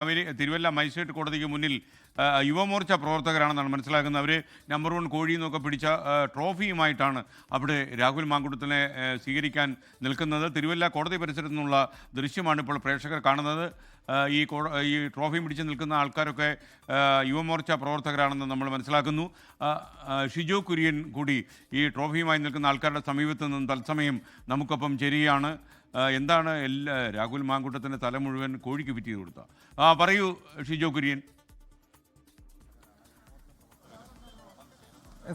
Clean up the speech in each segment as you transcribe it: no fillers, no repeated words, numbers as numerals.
Thiruvalla magistrate കോടതിക്ക് മുന്നിൽ യുവമോർച്ച പ്രവർത്തകരാണെന്നാണ് മനസ്സിലാക്കുന്നത്. അവർ നമ്പർ 1 കോഴി എന്നൊക്കെ പിടിച്ച ട്രോഫിയുമായിട്ടാണ് അവിടെ രാഹുൽ മാങ്കുട്ടത്തിനെ സ്വീകരിക്കാൻ നിൽക്കുന്നത്. തിരുവല്ല കോടതി പരിസരത്തു നിന്നുള്ള ദൃശ്യമാണ് ഇപ്പോൾ പ്രേക്ഷകർ കാണുന്നത്. ഈ ട്രോഫി പിടിച്ച് നിൽക്കുന്ന ആൾക്കാരൊക്കെ യുവമോർച്ച പ്രവർത്തകരാണെന്ന് നമ്മൾ മനസ്സിലാക്കുന്നു. ഷിജോ കുര്യൻ കൂടി ഈ ട്രോഫിയുമായി നിൽക്കുന്ന ആൾക്കാരുടെ സമീപത്തു നിന്നും തത്സമയം നമുക്കൊപ്പം ചേരുകയാണ്. എന്താണ് രാഹുൽ മാങ്കുട്ടത്തിൻ്റെ തല മുഴുവൻ കോഴിക്ക് വിറ്റ് ചെയ്ത് കൊടുത്ത പറയൂ ഷിജോ കുര്യൻ.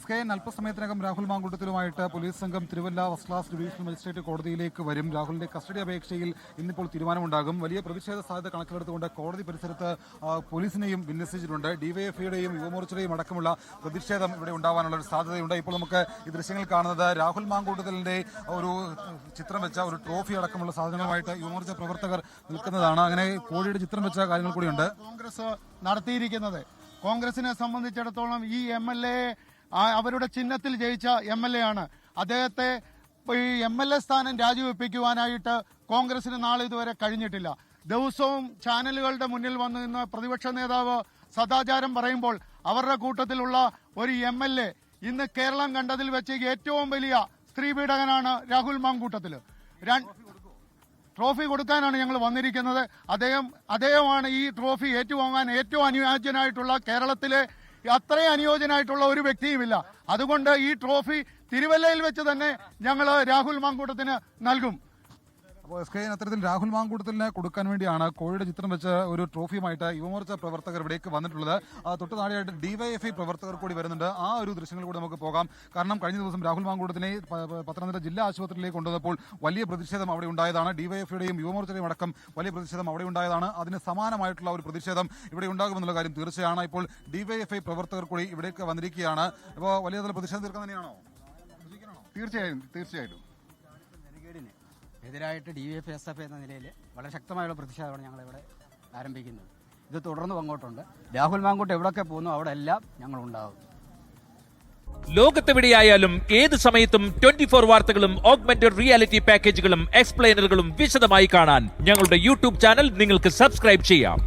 SKN അല്പസമയത്തിനകം രാഹുൽ മാങ്കുട്ടത്തിലുമായിട്ട് പോലീസ് സംഘം Thiruvalla first class divisional magistrate കോടതിയിലേക്ക് വരും. രാഹുലിന്റെ കസ്റ്റഡി അപേക്ഷയിൽ ഇന്നിപ്പോൾ തീരുമാനമുണ്ടാകും. വലിയ പ്രതിഷേധ സാധ്യത കണക്കിലെടുത്തുകൊണ്ട് കോടതി പരിസരത്ത് പോലീസിനെയും വിന്യസിച്ചിട്ടുണ്ട്. ഡിവൈഎഫ്ഐയുടെയും യുവമോർച്ചയുടെയും അടക്കമുള്ള പ്രതിഷേധം ഇവിടെ ഉണ്ടാവാനുള്ള ഒരു സാധ്യതയുണ്ട്. ഇപ്പോൾ നമുക്ക് ഈ ദൃശ്യങ്ങൾ കാണുന്നത് രാഹുൽ മാങ്കുട്ടത്തിലിന്റെ ഒരു ചിത്രം വെച്ച ഒരു ട്രോഫി അടക്കമുള്ള സാധനങ്ങളുമായിട്ട് യുവമോർച്ച പ്രവർത്തകർ നിൽക്കുന്നതാണ്. അങ്ങനെ കോഴിയുടെ ചിത്രം വെച്ച കാര്യങ്ങൾ കൂടിയുണ്ട്. കോൺഗ്രസ് നടത്തിയിരിക്കുന്നത് കോൺഗ്രസിനെ സംബന്ധിച്ചിടത്തോളം ഈ MLA അവരുടെ ചിഹ്നത്തിൽ ജയിച്ച MLA ആണ്. അദ്ദേഹത്തെ ഈ MLA സ്ഥാനം രാജിവെപ്പിക്കുവാനായിട്ട് കോൺഗ്രസിന് നാളെ ഇതുവരെ കഴിഞ്ഞിട്ടില്ല. ദിവസവും ചാനലുകളുടെ മുന്നിൽ വന്നു നിന്ന് പ്രതിപക്ഷ നേതാവ് സദാചാരം പറയുമ്പോൾ അവരുടെ കൂട്ടത്തിലുള്ള ഒരു MLA ഇന്ന് കേരളം കണ്ടതിൽ വെച്ച് ഏറ്റവും വലിയ സ്ത്രീ പീഡകനാണ് രാഹുൽ മാങ്കൂട്ടത്തിൽ. ട്രോഫി കൊടുക്കാനാണ് ഞങ്ങൾ വന്നിരിക്കുന്നത്. അദ്ദേഹമാണ് ഈ ട്രോഫി ഏറ്റുവാങ്ങാൻ ഏറ്റവും അനുയോജ്യനായിട്ടുള്ള കേരളത്തിലെ അത്രയും അനുയോജ്യനായിട്ടുള്ള ഒരു വ്യക്തിയുമില്ല. അതുകൊണ്ട് ഈ ട്രോഫി തിരുവല്ലയിൽ വെച്ച് തന്നെ ഞങ്ങൾ രാഹുൽ മാങ്കൂട്ടത്തിന് നൽകും. അപ്പോൾ SKN അത്തരത്തിൽ രാഹുൽ മാങ്കൂട്ടത്തിനെ കൊടുക്കാൻ വേണ്ടിയാണ് കോഴിയുടെ ചിത്രം വെച്ച് ഒരു ട്രോഫിയുമായിട്ട് യുവമോർച്ച പ്രവർത്തകർ ഇവിടേക്ക് വന്നിട്ടുള്ളത്. തൊട്ട് താഴെയായിട്ട് DYFI പ്രവർത്തകർ കൂടി വരുന്നുണ്ട്. ആ ഒരു ദൃശ്യങ്ങൾ കൂടി നമുക്ക് പോകാം. കാരണം കഴിഞ്ഞ ദിവസം രാഹുൽ മാങ്കൂട്ടത്തിനെ പത്തനംതിട്ട ജില്ലാ ആശുപത്രിയിലേക്ക് കൊണ്ടുവന്നപ്പോൾ വലിയ പ്രതിഷേധം അവിടെ ഉണ്ടായതാണ്. DYFIയുടെയും യുവമോർച്ചയുടെയും അടക്കം വലിയ പ്രതിഷേധം അവിടെ ഉണ്ടായതാണ്. അതിന് സമാനമായിട്ടുള്ള ഒരു പ്രതിഷേധം ഇവിടെ ഉണ്ടാകുമെന്നുള്ള കാര്യം തീർച്ചയാണ്. ഇപ്പോൾ DYFI പ്രവർത്തകർ കൂടി ഇവിടേക്ക് വന്നിരിക്കുകയാണ്. ഇപ്പോൾ വലിയ തരത്തിലുള്ള പ്രതിഷേധം തീർക്കാൻ തന്നെയാണോ? തീർച്ചയായിട്ടും എതിരായിട്ട് DYFI SFI എന്ന നിലയിൽ വളരെ ശക്തമായുള്ള പ്രതിഷേധമാണ് ഞങ്ങളിവിടെ ആരംഭിക്കുന്നത്. ഇത് തുടർന്നും അങ്ങോട്ടുണ്ട്. രാഹുൽ മാങ്കൂട്ട് എവിടെയൊക്കെ പോകുന്നു അവിടെ എല്ലാം ഞങ്ങളുണ്ടാകും. ലോകത്തെവിടെയായാലും ഏത് സമയത്തും 24 വാർത്തകളും ഓഗ്മെന്റഡ് റിയാലിറ്റി പാക്കേജുകളും എക്സ്പ്ലെയിനറുകളും വിശദമായി കാണാൻ ഞങ്ങളുടെ YouTube ചാനൽ നിങ്ങൾക്ക് സബ്സ്ക്രൈബ് ചെയ്യാം.